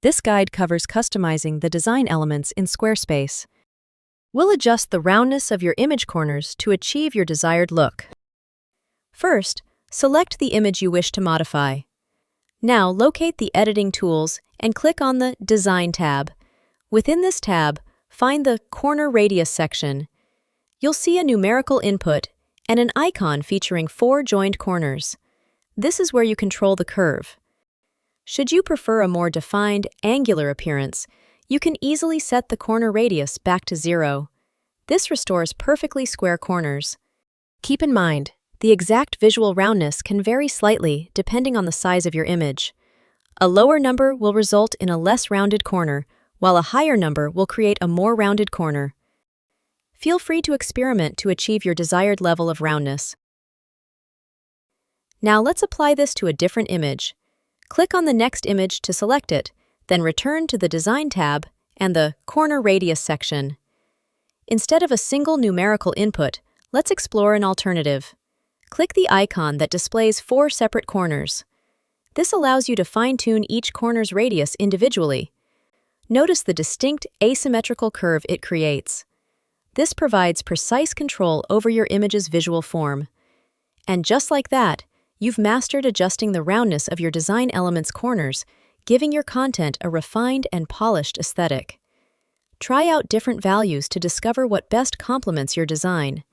This guide covers customizing the design elements in Squarespace. We'll adjust the roundness of your image corners to achieve your desired look. First, select the image you wish to modify. Now, locate the editing tools and click on the Design tab. Within this tab, find the Corner Radius section. You'll see a numerical input and an icon featuring 4 joined corners. This is where you control the curve. Should you prefer a more defined, angular appearance, you can easily set the corner radius back to 0. This restores perfectly square corners. Keep in mind, the exact visual roundness can vary slightly depending on the size of your image. A lower number will result in a less rounded corner, while a higher number will create a more rounded corner. Feel free to experiment to achieve your desired level of roundness. Now let's apply this to a different image. Click on the next image to select it, then return to the Design tab and the Corner Radius section. Instead of a single numerical input, let's explore an alternative. Click the icon that displays 4 separate corners. This allows you to fine-tune each corner's radius individually. Notice the distinct asymmetrical curve it creates. This provides precise control over your image's visual form. And just like that, you've mastered adjusting the roundness of your design element's corners, giving your content a refined and polished aesthetic. Try out different values to discover what best complements your design.